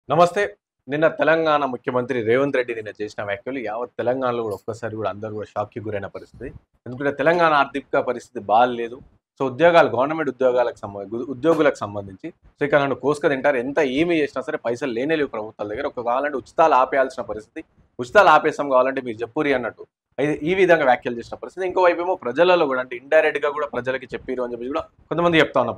నమస్తే. నిన్న తెలంగాణ ముఖ్యమంత్రి రేవంత్ రెడ్డి నిన్న చేసిన వ్యాఖ్యలు యావత్ తెలంగాణలో గూడా ఒక్కసారి గూడా అందరూ గూడా షాక్‌కి గురైన పరిస్థితి. ఎందుకంటే తెలంగాణ ఆర్థిక పరిస్థితి బాలేదు. సో, ఉద్యోగాలు గవర్నమెంట్ ఉద్యోగాలకు ఉద్యోగులకు సంబంధించి సో, ఇక నన్ను కోసుక తింటారు. ఎంత ఏమి చేసినా సరే పైసలు లేనే లేవు ప్రభుత్వాల దగ్గర. కావాలంటే ఉచితాలు ఆపేయాల్సిన పరిస్థితి. ఉచితాలు ఆపేసాం కావాలంటే మీరు చెప్పుర్రి అన్నట్టు. ఈ విధంగా వ్యాఖ్యలు చేసిన పరిస్థితి. ఇంకోవైపేమో ప్రజలలో గూడా అంటే ఇండైరెక్ట్‌గా గూడా ప్రజలకి చెప్పిర్రు అని చెప్పేసి గూడా కొంతమంది చెప్తా ఉన్న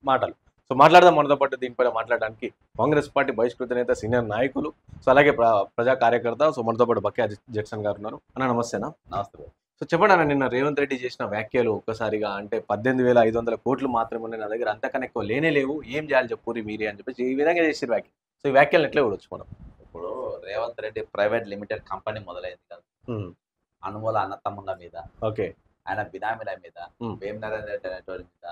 మాటలు. సో, మాట్లాడదాం మనతో పాటు దీనిపైన మాట్లాడడానికి కాంగ్రెస్ పార్టీ బహిష్కృత నేత, సీనియర్ నాయకులు, సో, అలాగే ప్రజా కార్యకర్త, సో, మనతో పాటు బక్కే జడ్సన్ గారు ఉన్నారు. అన్న నమస్తేనా? నమస్తే. సో, చెప్పండి అన్న, నిన్న రేవంత్ రెడ్డి చేసిన వ్యాఖ్యలు ఒక్కసారిగా అంటే 18,500 కోట్లు మాత్రమే ఉన్నాయి నా దగ్గర, అంతకన్నా ఎక్కువ లేనే లేవు. ఏం చేయాలి చెప్పుర్రి మీరే అని చెప్పేసి ఈ విధంగా చేసిర్రు వ్యాఖ్యలు. సో, ఈ వ్యాఖ్యలను ఎట్లా చూడొచ్చు మనం? ఇప్పుడు Revanth Reddy private limited company మొదలైంది కదా! హ్మ్. అనుమోల అన్నతమ్ముల మీద, ఓకే. ఆయన బినామీల మీద, హ్మ్. వేమినరెడ్డి రెడ్డి అనేటోడి మీద,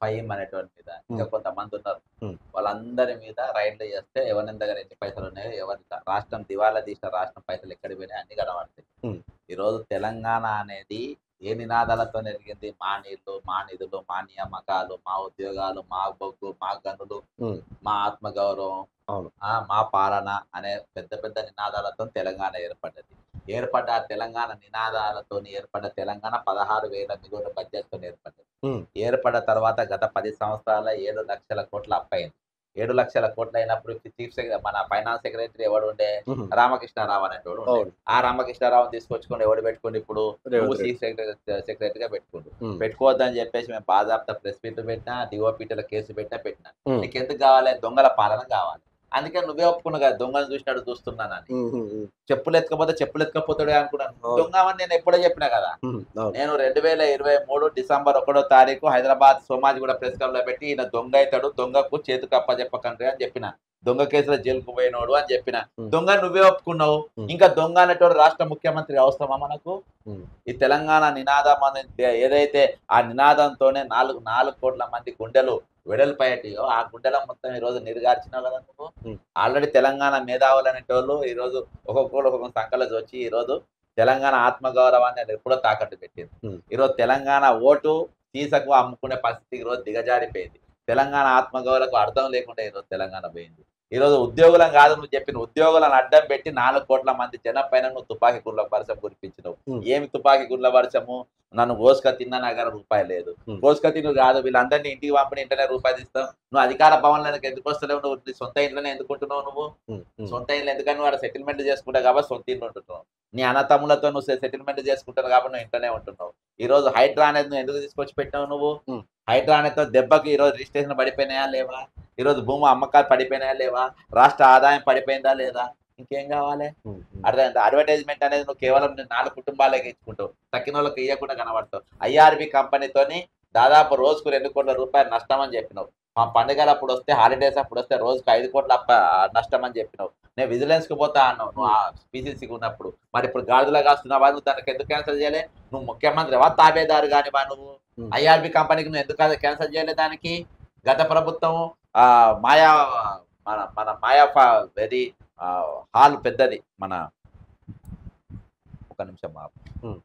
ఫహీం అనేటోడి మీద, ఇంకా కొంతమంది ఉన్నారు. హ్మ్. వాళ్ళందరి మీద రైడ్లు చేస్తే ఎవరి దగ్గర ఎన్ని పైసలు ఉన్నాయో, ఎవరి రాష్ట్రం దివాలా తీసిన రాష్ట్రం పైసలు ఎక్కడికి పోయినాయి అన్ని కనబడతాయి. హ్మ్. ఈరోజు తెలంగాణ అనేది ఏ నినాదాలతో ఎదిగింది? మా నీళ్లు, మా నిధులు, మా నియామకాలు, మా ఉద్యోగాలు, మా బొగ్గు, మా గనులు, హ్మ్. మా ఆత్మగౌరవం, అవును. మా పాలన అనే పెద్ద పెద్ద నినాదాలతో తెలంగాణ ఏర్పడ్డది. ఏర్పడ్డ ఆ తెలంగాణ నినాదాలతోని ఏర్పడ్డ తెలంగాణ 16,000 మిగులు బడ్జెట్‌తోని ఏర్పడ్డది. హ్మ్. ఏర్పడ్డ తర్వాత గత 10 సంవత్సరాల 7,00,000 కోట్ల అప్పయింది. 7,00,000 కోట్లు అయినప్పుడు మన ఫైనాన్స్ సెక్రటరీ ఎవడుండే? హుహు. రామకృష్ణారావు అనేటోడు ఉండే. అవును. ఆ రామకృష్ణారావుని తీసుకొచ్చుకొని ఎవడు పెట్టుకుండు ఇప్పుడు? నువ్వు రేవంత్ రెడ్డి. చీఫ్ సెక్రటరీగా పెట్టుకుండు. హ్మ్. పెట్టుకోవద్దని చెప్పేసి మేము బాజాప్తా ప్రెస్ మీట్ పెట్టినా, డీఓపీటీలో కేసు పెట్టినా. హ్మ్. నీకెందుకు కావాలి? దొంగల పాలన కావాలి. అందుకే నువ్వే ఒప్పుకున్నావు కదా! దొంగను చూసినట్టు చూస్తున్నానని. హ్మ్. హ్మ్. హ్మ్. చెప్పులెత్తుకపోతాడే అనుకున్నాను. అవును. దొంగవని నేను ఎప్పుడో చెప్పినా కదా! హ్మ్. అవును. నేను 2023 డిసెంబర్ 1 తారీఖు హైదరాబాద్ సోమాజిగూడ ప్రెస్ క్లబ్‌లో పెట్టి ఈయన దొంగైతాడు. దొంగకు చేతుకు అప్పజెప్పకండ్రి అని చెప్పిన. దొంగ కేసులో జైలుకు పోయినోడు అని చెప్పిన. హ్మ్. దొంగ నువ్వే ఒప్పుకున్నావు. హ్మ్. ఇంకా దొంగ అనేటోడు రాష్ట్ర ముఖ్యమంత్రి అవసరమా మనకు? హ్మ్. ఈ తెలంగాణ నినాదం ఏదైతే ఆ నినాదంతోనే 4 కోట్ల మంది గుండెలు వెడల్పయ్యేటియో, ఆ గుండెల మొత్తం ఈరోజు నీరుగార్చినావు కదా నువ్వు. హ్మ్. ఆల్రెడీ తెలంగాణ మేధావులు అనేటోళ్ళు ఈరోజు ఒక్కొక్కళ్ళు ఒక్కొక్క సంకలో వచ్చి ఈరోజు తెలంగాణ ఆత్మగౌరవాన్ని అది ఎప్పుడో తాకట్టు పెట్టింది. హ్మ్. ఈరోజు తెలంగాణ ఓటు సీసకు అమ్ముకునే పరిస్థితి ఈరోజు దిగజారిపోయింది. తెలంగాణ ఆత్మగౌరవకు అర్థం లేకుండా ఈరోజు తెలంగాణ పోయింది. ఈరోజు ఉద్యోగులం కాదు నువ్వు చెప్పిన ఉద్యోగులను అడ్డం పెట్టి 4 కోట్ల మంది జనం పైన నువ్వు తుపాకీ గుళ్ళ వర్షం కురిపించినవు. హ్మ్. ఏమి తుపాకీ గుళ్ళ వర్షము? నన్ను కోసుక తిన్నా నా దగ్గర రూపాయి లేదు. హ్మ్. కోసుక తిను కాదు వీళ్ళందరినీ ఇంటికి పంపిన ఇంటనే రూపాయి తీస్తావు. నువ్వు అధికార భవన్‌లోకి ఎందుకు వస్తలేవు? నువ్వు నీ సొంత ఇంట్లోనే ఎందుకుంటున్నావు నువ్వు? హ్మ్. హ్మ్. సొంత ఇల్లు ఎందుకని నువ్వు ఆడ సెటిల్మెంట్ చేసుకుంటావు కాబట్టి సొంత ఇల్లు ఉంటున్నావు. నీ అన్నతమ్ములతో నువ్వు సెటిల్మెంట్ చేసుకుంటావు కాబట్టి నువ్వు ఇంట్లోనే ఉంటున్నావు. ఈరోజు హైడ్రా అనేది నువ్వు ఎందుకు తీసుకొచ్చి పెట్టినావు నువ్వు? హ్మ్. హైడ్రా అనేతో దెబ్బకి ఈరోజు రిజిస్ట్రేషన్ పడిపోయినాయా లేవా? ఈరోజు భూమి అమ్మకాలు పడిపోయినాయా లేవా? రాష్ట్ర ఆదాయం పడిపోయిందా లేదా? ఇంకేం కావాలి? హ్మ్. హ్మ్. అర్థమైందా? అడ్వర్టైజ్‌మెంట్ అనేది నువ్వు కేవలం 4 కుటుంబాలకే ఇచ్చుకుంటావు. తక్కినోళ్ళకి ఇయ్యకుండా కనబడతావు. ఐఆర్‌బీ కంపెనీతోని దాదాపు రోజుకు ₹2,00,00,000 నష్టం అని చెప్పినావు. మా పండుగలప్పుడొస్తే, హాలిడేస్ అప్పుడొస్తే రోజుకు 5,00,00,000 నష్టం అని చెప్పినావు. నేను విజిలెన్స్‌కి పోతా అన్నావు. నువ్వు హ్మ్. పీసీసీకి ఉన్నప్పుడు. మరి ఇప్పుడు గాడిదలా కాస్తున్నావా? నువ్వు దానికి ఎందుకు క్యాన్సెల్ చేయలే? నువ్వు ముఖ్యమంత్రివా? తాబేదారు గానివా నువ్వు? హ్మ్. ఐఆర్‌బీ కంపెనీకి నువ్వు ఎందుకు క్యాన్సెల్ చేయలే దానికి? గత ప్రభుత్వం మాయా మన మాయా ఇది హాల్ పెద్దది. మన ఒక్క నిమిషం ఆపు. హ్మ్.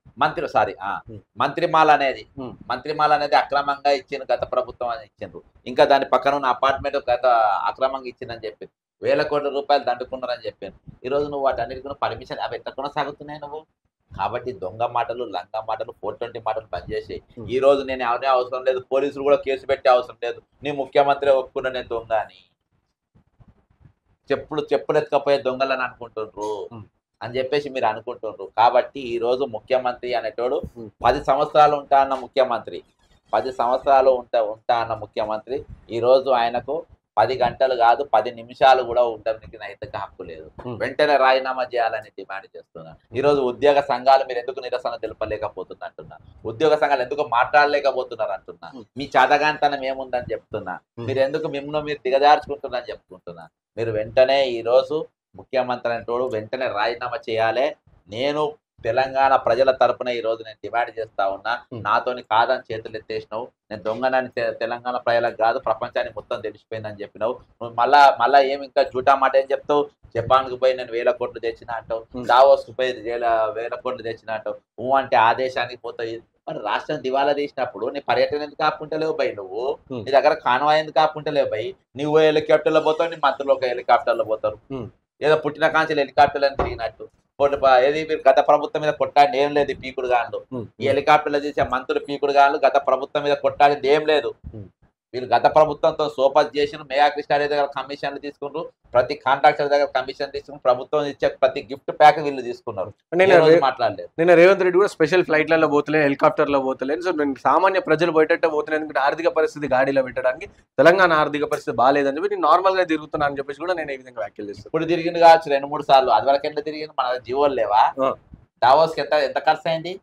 హ్మ్. మంత్రిమాల అనేది. హ్మ్. మంత్రిమాల అనేది అక్రమంగా ఇచ్చిండ్రు గత ప్రభుత్వం అని ఇచ్చిండ్రు. ఇంకా దాని పక్కన ఉన్న అపార్ట్‌మెంట్ అక్రమంగా ఇచ్చిందని చెప్పిండ్రు. వేల కోట్ల రూపాయలు దండుకున్నారని చెప్పిండ్రు. ఈరోజు నువ్వు వాటన్నిటికి పర్మిషన్ అవి ఎట్లా కొనసాగుతున్నాయి నువ్వు? కాబట్టి దొంగ మాటలు, లంగ మాటలు, 420 మాటలు బంద్ చేసేయి. హ్మ్. ఈరోజు నేను ఎవరిని అవసరం లేదు. పోలీసులు కూడా కేసు పెట్టే అవసరం లేదు. నీ ముఖ్యమంత్రే ఒప్పుకున్నా నేను దొంగ అని. చెప్పులెత్తుకపోయే దొంగలని అనుకుంటుండ్రు. హ్మ్. అని జెప్పేసి మీరు అనుకుంటుండ్రు. కాబట్టి ఈరోజు ముఖ్యమంత్రి అనేటోడు హ్మ్. 10 సంవత్సరాలు ఉంటా అన్న ముఖ్యమంత్రి. 10 సంవత్సరాలు ఉంటా అన్న ముఖ్యమంత్రి ఈరోజు ఆయనకు 10 గంటలు గాదు, 10 నిమిషాలు గూడా ఉండడానికి నైతిక హక్కు లేదు. హ్మ్. వెంటనే రాజీనామా చేయాలని డిమాండ్ చేస్తున్నా. ఈరోజు ఉద్యోగ సంఘాలు మీరెందుకు నిరసన తెలుపలేకపోతుందంటున్నా. ఉద్యోగ సంఘాలు ఎందుకు మాట్లాడలేకపోతున్నారంటున్నా. హ్మ్. మీ చేతగానితనం ఏముందని చెప్తున్నా. హ్మ్. మీరెందుకు మిమ్మల్ని మీరు దిగజార్చుకుంటున్నారని చెప్పుకుంటున్నా. మీరు వెంటనే ఈరోజు ముఖ్యమంత్రి అనేటోడు వెంటనే రాజీనామా చేయాలే. నేను తెలంగాణ ప్రజల తరపున ఈరోజు నేను డిమాండ్ చేస్తా ఉన్నా. హ్మ్. నాతోని కాదని చేతులెత్తేసినవు. నేను దొంగనని తెలంగాణ ప్రజలకు గాదు ప్రపంచానికి మొత్తం తెలిసిపోయిందని చెప్పినవు. నువ్వు మళ్ళా ఏమి ఇంకా జూటా మాట ఏం చెప్తావు? జపాన్‌కి పోయి నేను వేల కోట్లు తెచ్చినా అంటావు. హ్మ్. దావోస్‌కి పోయి వేల కోట్లు తెచ్చినా అంటావు. అంటే ఆ దేశానికి పోతావు. మరి రాష్ట్రం దివాలా తీసినప్పుడు నీ పర్యటన ఎందుకు ఆపుకుంటలేవు భయ్ నువ్వు? ఉమ్, నీ దగ్గర కాన్వాయ్ ఎందుకు ఆపుకుంటలేవు భయ్? నువ్వు హెలికాప్టర్లో పోతావు, నీ మంత్రులు ఒక హెలికాప్టర్లో పోతారు. ఉమ్, ఏదో పుట్టిన కాంచెలు హెలికాప్టర్లు అని తిరిగినట్టు. ఏది మీరు గత ప్రభుత్వం మీద కొట్టాడి ఏం లేదు, ఈ పీకుడు గాన్లు. ఉమ్, ఈ హెలికాప్టర్లో చేసే మంత్రులు పీకుడు గాన్లు గత ప్రభుత్వం మీద కొట్టాడింది ఏం లేదు. ఉమ్. వీళ్ళు గత ప్రభుత్వంతో సోపత్ చేసిన మేయా కృష్ణారెడ్డి దగ్గర కమిషన్లు తీసుకుంటారు, ప్రతి కాంట్రాక్టర్ దగ్గర కమిషన్ తీసుకుని ప్రభుత్వం ఇచ్చే ప్రతి గిఫ్ట్ ప్యాక్ వీళ్ళు తీసుకున్నారు. మాట్లాడలేదు. నిన్న రేవంత్ రెడ్డి కూడా స్పెషల్ ఫ్లైట్లలో పోతలే, హెలికాప్టర్లో పోతలేదు. సో నేను సామాన్య ప్రజలు పోయేటట్టే పోతున్నాయి, ఎందుకంటే ఆర్థిక పరిస్థితి గాడిలో పెట్టడానికి తెలంగాణ ఆర్థిక పరిస్థితి బాగాలేదని చెప్పి నేను నార్మల్ గా తిరుగుతున్నా అని చెప్పేసి కూడా నేను ఈ విధంగా వ్యాఖ్యలు చేస్తాను. ఇప్పుడు తిరిగింది కావచ్చు 2-3 సార్లు, అది వరకు ఎంత తిరిగింది మన జీవోలు లేవా? డావోస్కి ఎంత ఖర్చు అయింది?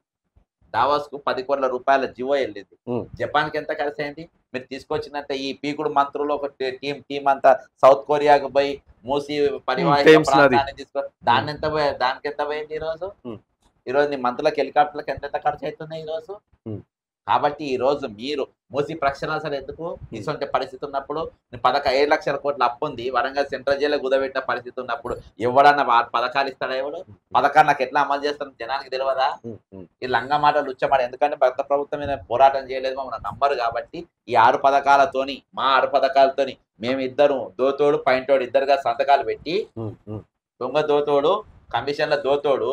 డావోస్ కు 10 కోట్ల రూపాయల జీవో వెళ్ళింది. జపాన్ కి ఎంత ఖర్చు అయింది? మీరు తీసుకొచ్చినట్టే ఈ పీకుడు మంత్రులు ఒక టీం అంతా సౌత్ కొరియాకు పోయి మూసి పరివాహిక ప్రాంతాన్ని తీసుకొని దానికి ఎంత పోయింది ఈ రోజు నీ మంత్రులకు హెలికాప్టర్లకు ఎంత ఖర్చు అవుతున్నాయి ఈ రోజు? కాబట్టి ఈ రోజు మీరు మూసి ప్రక్షాళన ఎందుకు ఇటువంటి పరిస్థితి ఉన్నప్పుడు 7 లక్షల కోట్ల అప్పు ఉంది, వరంగల్ సెంట్రల్ జైల్లో కుదబెట్టిన పరిస్థితి ఉన్నప్పుడు ఎవడన్నా పథకాలు ఇస్తాడా? ఎవడు పథకాలు నాకు ఎట్లా అమలు చేస్తాను జనానికి తెలియదా? ఈ లంగా మాటలు ఉచ్చమాట. ఎందుకంటే భర్త ప్రభుత్వం మీద పోరాటం చేయలేదు, మమ్మల్ని నమ్మరు. కాబట్టి ఈ 6 పథకాలతోని మా 6 పథకాలతోని మేమిద్దరు దోతోడు పైంటోడు ఇద్దరుగా సంతకాలు పెట్టి, దొంగ దోతోడు కమిషన్ల దోతోడు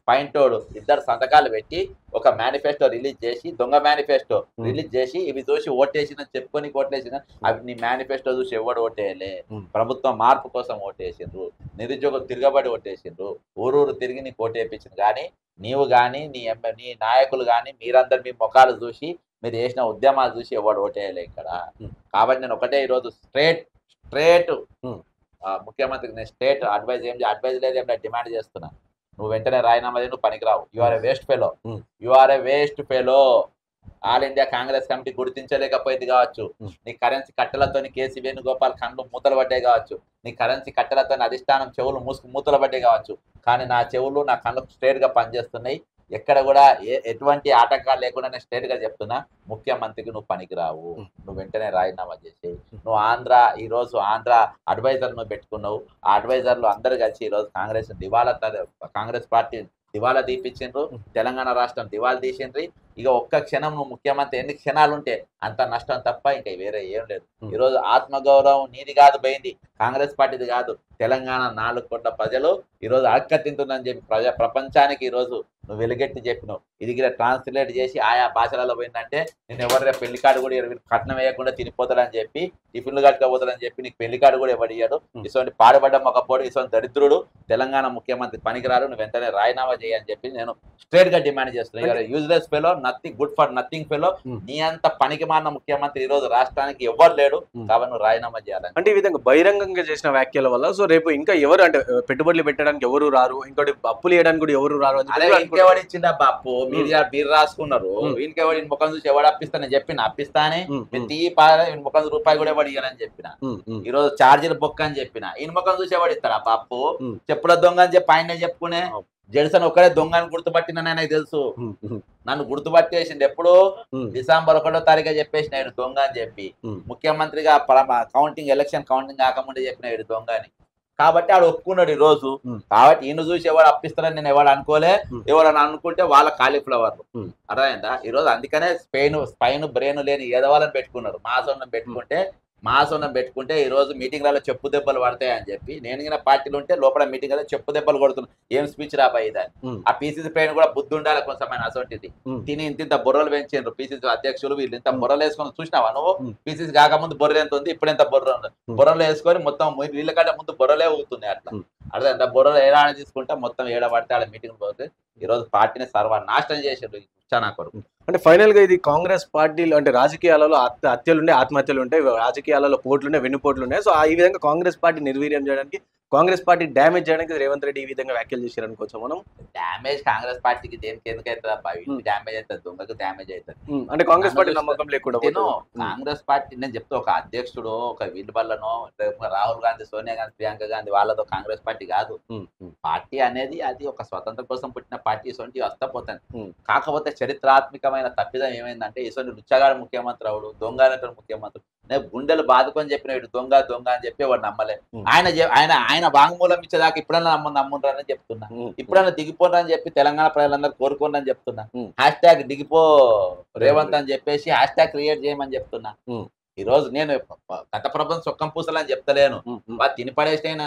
పైంటోడు ఇద్దరు సంతకాలు పెట్టి ఒక మేనిఫెస్టో రిలీజ్ చేసి, దొంగ మేనిఫెస్టో రిలీజ్ చేసి ఇవి చూసి ఓటేసిన చెప్పుకొని ఓట్లేసిన అవి నీ మేనిఫెస్టో చూసి ఎవడు ఓటేయలే. ప్రభుత్వం మార్పు కోసం ఓటేసిండ్రు, నిరుద్యోగులు తిరగబడి ఓటేసిండ్రు, ఊరూరు తిరిగి నీకు ఓటేపించింది. కానీ నీవు కానీ నీ నాయకులు కానీ మీరందరు మీ ముఖాలు చూసి మీరు చేసిన ఉద్యమాలు చూసి ఎవడు ఓటేయలే ఇక్కడ. కాబట్టి నేను ఒకటే ఈరోజు స్ట్రేట్ ముఖ్యమంత్రికి నేను స్టేట్ అడ్వైజ్ లేదు ఏం డిమాండ్ చేస్తున్నా. నువ్వు వెంటనే రాజీనామా చేయి, నువ్వు పనికిరావు. You are a waste fellow. All India Congress Committee గుర్తించలేకపోయింది కావచ్చు, నీ కరెన్సీ కట్టెలతో కేసీ వేణుగోపాల్ కళ్ళు మూతలు పడ్డాయి కావచ్చు, నీ కరెన్సీ కట్టెలతో అధిష్టానం చెవులు మూతలు పడ్డాయి కావచ్చు, కానీ నా చెవులు నా కళ్ళు స్ట్రేట్ గా పనిచేస్తున్నాయి. ఎక్కడ కూడా ఎటువంటి ఆటంకాలు లేకుండా నేను స్ట్రేట్ గా చెప్తున్నా, ముఖ్యమంత్రికి నువ్వు పనికిరావు, నువ్వు వెంటనే రాజీనామా చేసి నువ్వు ఈ రోజు ఆంధ్ర అడ్వైజర్ నువ్వు పెట్టుకున్నావు. ఆ అడ్వైజర్లు అందరు కలిసి ఈ రోజు కాంగ్రెస్ పార్టీ దివాలా తీపించిండ్రు, తెలంగాణ రాష్ట్రం దివాలా తీసిండ్రి. ఇక ఒక్క క్షణం నువ్వు ముఖ్యమంత్రి ఎన్ని క్షణాలు ఉంటే అంత నష్టం తప్ప ఇంకా వేరే ఏం లేదు. ఈరోజు ఆత్మగౌరవం నీది కాదు పోయింది, కాంగ్రెస్ పార్టీది కాదు, తెలంగాణ 4 కోట్ల ప్రజలు ఈరోజు అక్కతింటుందని చెప్పి ప్రపంచానికి ఈరోజు నువ్వు వెలుగెట్టి చెప్పినావు. ఇది ట్రాన్స్లేట్ చేసి ఆయా భాషలలో పోయిందంటే నేను ఎవరి పెళ్లికాడు కూడా కట్నం వేయకుండా తినిపోతాడని చెప్పి, టిఫిన్లు కట్టుకోపోతాడని చెప్పి నీకు పెళ్లికాడు కూడా ఎవడియాడు. ఇటువంటి పాడుబడ్డ మొక్కపోడు, ఇటువంటి దరిద్రుడు తెలంగాణ ముఖ్యమంత్రి పనికిరాడు, నువ్వు వెంటనే రాజీనామా చేయని చెప్పి నేను స్ట్రేట్ గా డిమాండ్ చేస్తున్నాను. Useless fellow, good for nothing fellow, నీ అంత పనికి మారిన ముఖ్యమంత్రి ఈ రోజు రాష్ట్రానికి ఎవరు లేడు. కాబట్టి నువ్వు రాజీనామా చేయాలని. అంటే ఈ విధంగా బహిరంగంగా చేసిన వ్యాఖ్యల వల్ల సో రేపు ఇంకా ఎవరు అంటే పెట్టుబడులు పెట్టడానికి ఎవరు రారు, ఇంకోటి అప్పులు చేయడానికి కూడా ఎవరు రారు. ఇంకెవడు ఇచ్చిందా బాపు? మీరు రాసుకున్నారు, ఇంకెవడి ముఖం చూసి ఎవడు అప్పిస్తానని చెప్పిన అప్పిస్తానే ముఖం రూపాయి కూడా ఎవడు ఇవ్వాలని చెప్పిన. ఈ రోజు ఛార్జీలు బొక్క అని చెప్పిన, ఈయన ముఖం చూసి ఎవడు ఇస్తారా బాపు? చెప్పుల దొంగ అని చెప్పి ఆయనే చెప్పుకునే జడ్సన్ ఒక్కడే దొంగ అని గుర్తుపట్టిన నాకు తెలుసు. నన్ను గుర్తుపట్టేసిండు ఎప్పుడు డిసెంబర్ 1వ తారీఖు చెప్పేసిన ఇడు దొంగ అని చెప్పి, ముఖ్యమంత్రిగా ఎలక్షన్ కౌంటింగ్ కాకముందే చెప్పిన ఇడు దొంగ అని. కాబట్టి ఆడు ఒప్పుకున్నాడు ఈ రోజు. కాబట్టి ఈయన చూసి ఎవడు అప్పిస్తారని నేను ఎవడు అనుకోలే, ఎవరని అనుకుంటే వాళ్ళ కాలీఫ్లవర్ అర్థమైందా? ఈ రోజు అందుకనే స్పైన్ బ్రెయిన్ లేని ఏదవాళ్ళని పెట్టుకున్నారు. మాసోన్నం పెట్టుకుంటే ఈ రోజు మీటింగ్లలో చెప్పు దెబ్బలు పడతాయి అని చెప్పి నేను పార్టీలు ఉంటే లోపల మీటింగ్ లో చెప్పు దెబ్బలు కొడుతున్నాను. ఏం స్పీచ్ రాబాయి దాన్ని. ఆ పీసీసీ పైన కూడా బుద్ధి ఉండాలి కొంచెం అసొంటిది. తిని ఇంత బుర్రలు పెంచారు పీసీసీ అధ్యక్షులు, వీళ్ళు ఇంత బుర్రలు వేసుకొని చూసినావా నువ్వు? పీసీసీ కాకముందు బుర్ర ఎంత ఉంది, ఇప్పుడు ఎంత బుర్ర ఉంది. బుర్రలు వేసుకొని మొత్తం వీళ్ళ కంటే ముందు బుర్రలే ఊగుతున్నాయి. అట్లా అర్థం బుర్రలు ఏడా తీసుకుంటా మొత్తం ఏడబడితే ఆడ మీటింగ్ పోతే ఈ రోజు పార్టీని సర్వనాశనం చేసారు చాలా కొరకు. అంటే ఫైనల్ గా ఇది కాంగ్రెస్ పార్టీలు అంటే రాజకీయాలలో హత్యలుండే, ఆత్మహత్యలు ఉంటాయి, రాజకీయాలలో పోట్లుండే, వెన్నుపోట్లు ఉన్నాయి. సో ఈ విధంగా కాంగ్రెస్ పార్టీ నిర్వీర్యం చేయడానికి, కాంగ్రెస్ పార్టీ డ్యామేజ్ చేయడానికి రేవంత్ రెడ్డి ఈ విధంగా వ్యాఖ్యలు చేశారు అనుకోవచ్చు మనం. డ్యామేజ్ కాంగ్రెస్ పార్టీకి దేనికి ఎందుకు అవుతుంది? డ్యామేజ్ అవుతుంది, దొంగకు డ్యామేజ్ అవుతుంది. అంటే కాంగ్రెస్ పార్టీ నమ్మకం లేకుండా కాంగ్రెస్ పార్టీ నేను చెప్తే ఒక అధ్యక్షుడు ఒక వీళ్ళ వల్లనో రాహుల్ గాంధీ, సోనియా గాంధీ, ప్రియాంక గాంధీ వాళ్ళతో కాంగ్రెస్ పార్టీ కాదు. పార్టీ అనేది అది ఒక స్వతంత్రం కోసం పుట్టిన పార్టీ. ఇటువంటి వస్తా పోతాను. కాకపోతే చరిత్రాత్మకమైన తప్పిదం ఏమైందంటే ఇటువంటి లుచ్చగాడు ముఖ్యమంత్రి అవడు, దొంగ ముఖ్యమంత్రి. నేను గుండెలు బాదుకొని చెప్పిన వీడు దొంగ దొంగ అని చెప్పి వాడు నమ్మలే. ఉమ్. ఆయన వాంగ్మూలం ఇచ్చేదాకా ఇప్పుడన్నా నమ్ముండ్రని చెప్తున్నా. ఉమ్. ఇప్పుడన్నా దిగిపోరని చెప్పి తెలంగాణ ప్రజలందరూ కోరుకోండి చెప్తున్నా. ఉమ్. హ్యాష్ దిగిపో రేవంత్ అని చెప్పేసి హ్యాష్ క్రియేట్ చేయమని చెప్తున్నా. ఉమ్. ఈ రోజు నేను గత ప్రభుత్వం సొక్కం పూసలని చెప్తలేను, ఉమ్. ఉమ్. వాళ్ళు తిని పడేసిన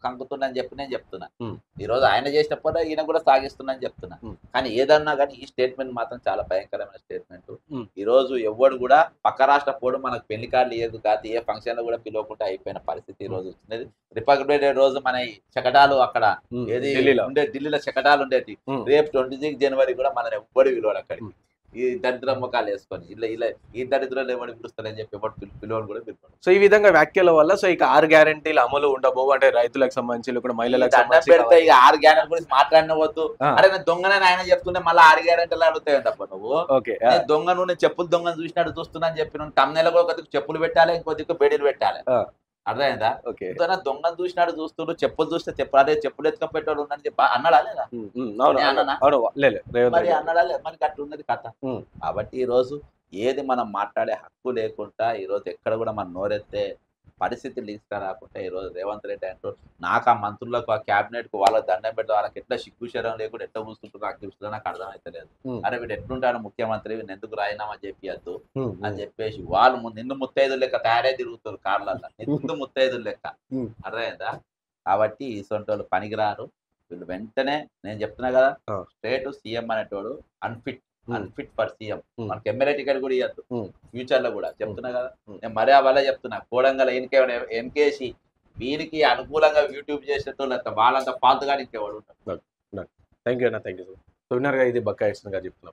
కంకుతుందని చెప్పి నేను చెప్తున్నా. ఉమ్. ఈ రోజు ఆయన చేసినప్పుడు ఈయన కూడా సాగిస్తున్నా చెప్తున్నా. ఉమ్. కానీ ఏదన్నా కానీ ఈ స్టేట్మెంట్ మాత్రం చాలా భయంకరమైన స్టేట్మెంట్. ఉమ్. ఈ రోజు ఎవ్వడు కూడా పక్క రాష్ట్ర పోడు మనకు పెళ్లి కార్డులు ఏది కాదు, ఏ ఫంక్షన్ లో కూడా పిలవకుండా అయిపోయిన పరిస్థితి ఈ రోజు వచ్చినది. రిపబ్లిక్ డే రోజు మన ఈ శకటాలు అక్కడ ఉమ్. ఏది ఢిల్లీలో. ఢిల్లీలో శకటాలు ఉండేది. ఉమ్. రేపు 26 జనవరి కూడా మన ఎవ్వడు విలువడు అక్కడికి. ఉమ్. ఈ దరిద్ర ముఖాలు వేసుకొని ఇలా ఈ దరిద్రాలు ఎవరు పిలుస్తారని చెప్పి ఎవరు పిలువని కూడా పిలువడు. సో ఈ విధంగా వ్యాఖ్యల వల్ల సో ఇక 6 గ్యారెంటీలు అమలు ఉండబోవు అంటే రైతులకు సంబంధించి కూడా మహిళలకు దండం సంబంధించి పెడితే ఇక 6 గ్యారెంటీ గురించి మాట్లాడినవద్దు. ఆ. అరే నేను దొంగనని ఆయన చెప్తుంటే మళ్ళీ 6 గ్యారెంటీలు అడుగుతాయి తప్ప నువ్వు. ఓకే. నేను దొంగను నేను చెప్పులు దొంగను చూసినట్టు చూస్తున్నా అని చెప్పి నువ్వు తమ్నెల కూడా ఒక దిక్కు చెప్పులు పెట్టాలి, ఇంకో దిక్కు బెడీలు పెట్టాలి. ఆ. అర్థమైందా? ఓకే. దొంగను చూసినాడు చూస్తుండ్రు, చెప్పులు చూస్తే అదే చెప్పులు ఎత్తుకొని పెట్టాడు ఉందని చెప్పి అన్నాడా లేదా? ఉమ్. ఉమ్. అవును నేను అన్నానా? అవును లేదు రేవంత్ మరి రెడ్డి. అన్నాడా లేదా? మరి అట్లా ఉన్నది కథ. ఉమ్. కాబట్టి ఈ రోజు ఏది మనం మాట్లాడే హక్కు లేకుండా ఈ రోజు ఎక్కడ కూడా మనం నోరెత్తే పరిస్థితులు తీసుకురాకుండా ఈ రోజు రేవంత్ రెడ్డి అంటూ నాకు ఆ మంత్రులకు ఆ క్యాబినెట్ కు వాళ్ళకి దండం పెట్టి వాళ్ళకి ఎట్లా సిగ్గుశరం లేకుండా ఎట్లా కూర్చుంటారు నాకు చూస్తుందో నాకు అర్థమైతలేదు. ఉమ్. అరే వీడు ఎట్లుంటాడు ముఖ్యమంత్రి, వీడిని ఎందుకు రాయినామా చెప్పియద్దు ఉమ్. అని చెప్పేసి వాళ్ళు నిన్ను ముత్తైదులు లెక్క తయారై తిరుగుతారు కార్లలో, నిన్ను ముత్తైదులు లెక్క. ఉమ్. అర్థమైందా? కాబట్టి ఇటువంటి వాళ్ళు పనికిరారు. వీళ్ళు వెంటనే నేను చెప్తున్నా కదా, ఆ. స్టేట్ సీఎం అనేటోడు అన్ఫిట్ ఫర్ సీఎం. ఉమ్. మనకి ఎమ్మెల్యే టికెట్ కూడా ఇవ్వద్దు ఉమ్. ఫ్యూచర్ లో కూడా చెప్తున్నా కదా. ఉమ్. నేను మరే వల్ల చెప్తున్నా, కోడంగల్ ఎన్కేసి వీరికి అనుకూలంగా యూట్యూబ్ చేసేటోళ్ళు వాళ్ళంతా పాతగా ఇంకెవడు ఉంటారు. థ్యాంక్ యూ అన్న, థ్యాంక్ యూ. సో విన్నర్గా ఇది బక్కా ఇష్టంగా చెప్తున్నా.